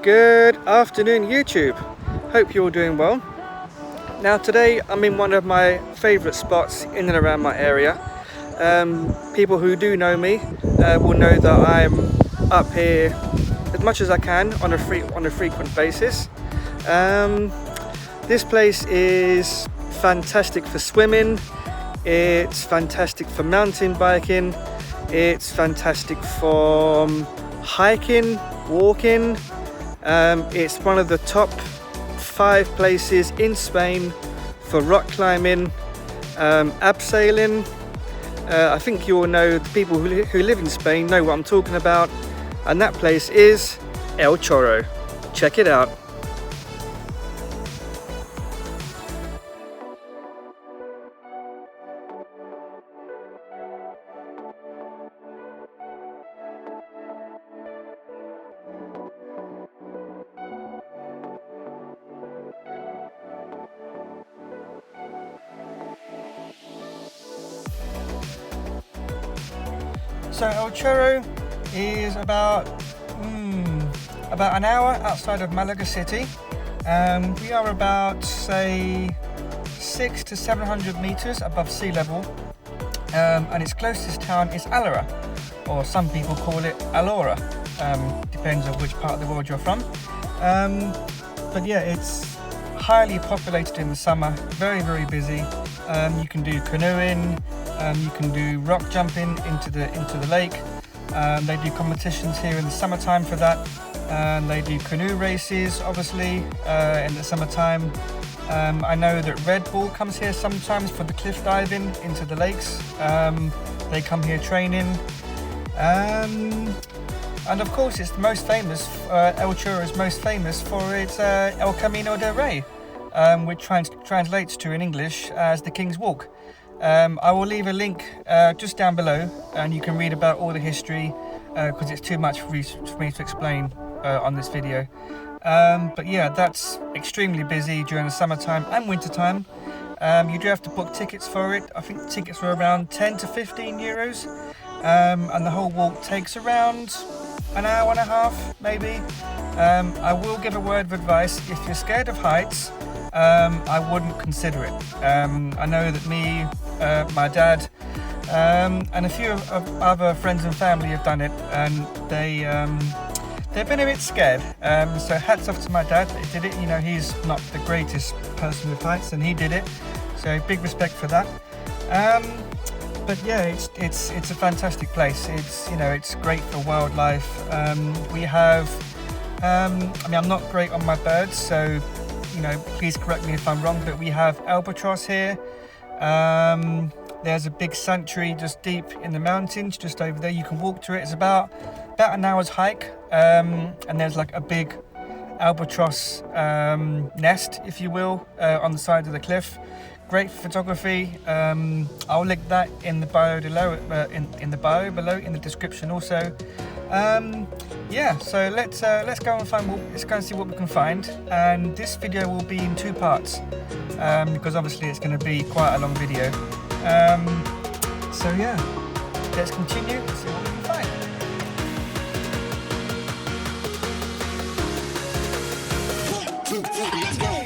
Good afternoon YouTube, hope you're all doing well. Now today I'm in one of my favourite spots in and around my area. People who do know me will know that I'm up here as much as I can on a frequent basis. This place is fantastic for swimming, it's fantastic for mountain biking, it's fantastic for hiking, walking. It's one of the top 5 places in Spain for rock climbing, abseiling. I think you all know, the people who live in Spain know what I'm talking about, and that place is El Chorro. Check it out. So El Chorro is about an hour outside of Malaga city. We are about, say, 600 to 700 meters above sea level, and its closest town is Alora, or some people call it Alora. Depends on which part of the world you're from. But yeah, it's highly populated in the summer, very busy. You can do canoeing, you can do rock jumping into the lake. They do competitions here in the summertime for that. They do canoe races, obviously, in the summertime. I know that Red Bull comes here sometimes for the cliff diving into the lakes. They come here training. And of course, it's the most famous, El Chorro is most famous for its El Camino del Rey, which translates to in English as the King's Walk. I will leave a link just down below, and you can read about all the history, because it's too much for me to explain on this video. But yeah, that's extremely busy during the summertime and wintertime. You do have to book tickets for it. I think the tickets were around 10 to 15 euros, and the whole walk takes around an hour and a half, maybe. I will give a word of advice: if you're scared of heights, I wouldn't consider it. I know that me, my dad, and a few of other friends and family have done it, and they've been a bit scared. So hats off to my dad that he did it. You know, he's not the greatest person with heights, and he did it. So big respect for that. But yeah, it's a fantastic place. It's great for wildlife. We have, I'm not great on my birds, so please correct me if I'm wrong, but we have albatross here. There's a big sanctuary just deep in the mountains, just over there. You can walk to it. It's about an hour's hike, and there's like a big albatross nest, if you will, on the side of the cliff. Great for photography. I'll link that in the bio below, in the description also. Yeah, so let's go and see what we can find. And this video will be in 2 parts, because obviously it's going to be quite a long video. So yeah, let's continue and see what we can find. Let's go.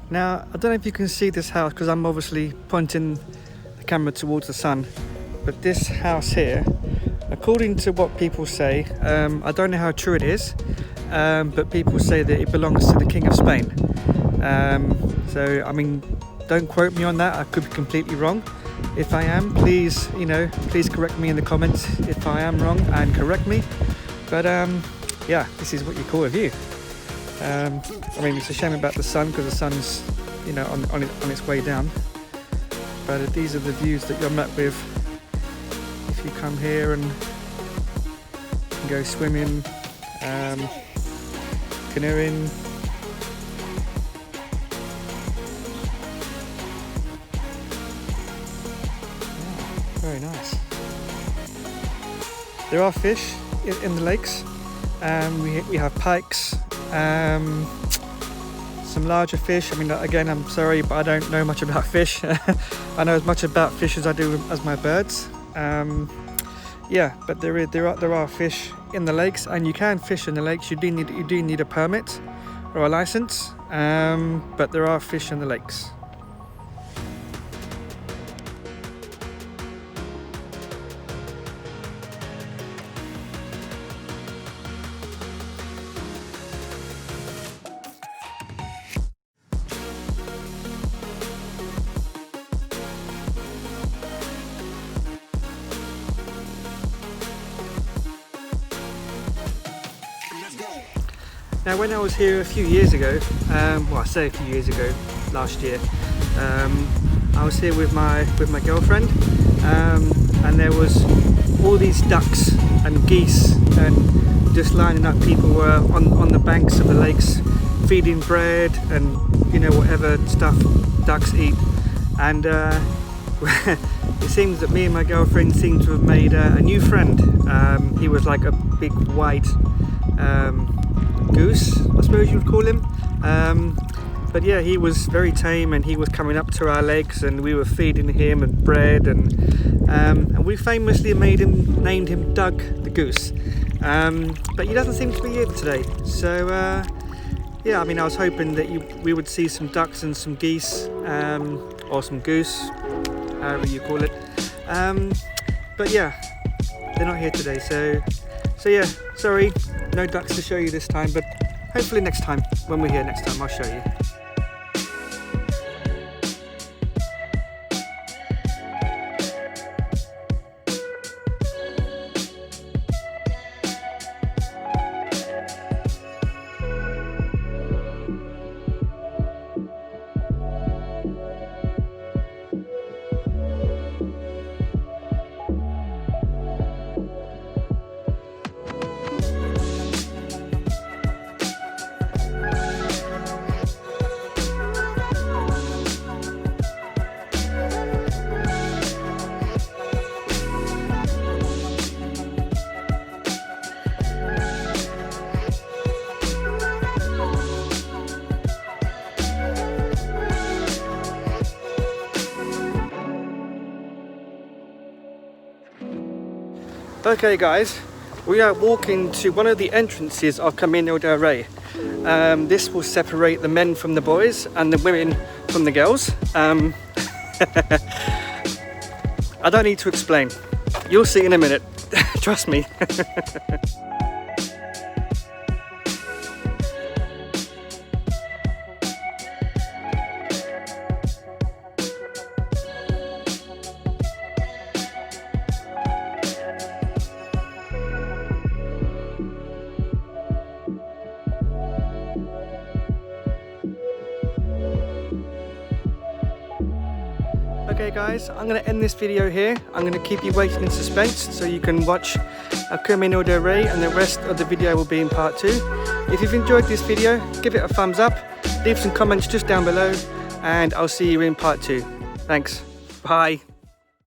Now, I don't know if you can see this house because I'm obviously pointing the camera towards the sun, but this house here, according to what people say, I don't know how true it is, but people say that it belongs to the King of Spain. So, I mean, don't quote me on that, I could be completely wrong. If I am, please, please correct me in the comments if I am wrong and correct me. But yeah, this is what you call a view. I mean, it's a shame about the sun because the sun's, on its way down. But these are the views that you're met with if you come here and go swimming, canoeing. Very nice. There are fish in the lakes. We have pikes, some larger fish. I mean, again, I'm sorry, but I don't know much about fish. I know as much about fish as I do as my birds. Yeah, but there are fish in the lakes, and you can fish in the lakes. You do need a permit or a license, but there are fish in the lakes. Now, when I was here a few years ago, well, I say a few years ago, last year, I was here with my girlfriend, and there was all these ducks and geese, and just lining up. People were on the banks of the lakes, feeding bread and whatever stuff ducks eat. And it seems that me and my girlfriend seemed to have made a new friend. He was like a big white goose, I suppose you would call him, but yeah, he was very tame, and he was coming up to our legs, and we were feeding him and bread, and we famously named him Doug the goose, but he doesn't seem to be here today. So yeah, I mean, I was hoping that we would see some ducks and some geese, or some goose, however you call it, but yeah, they're not here today. So yeah, sorry, no ducks to show you this time, but hopefully next time, when we're here next time, I'll show you. Okay guys, we are walking to one of the entrances of Camino del Rey. This will separate the men from the boys and the women from the girls. I don't need to explain. You'll see in a minute, trust me. Okay guys, I'm going to end this video here. I'm going to keep you waiting in suspense so you can watch Camino del Rey, and the rest of the video will be in part 2. If you've enjoyed this video, give it a thumbs up, leave some comments just down below, and I'll see you in part 2. Thanks, bye.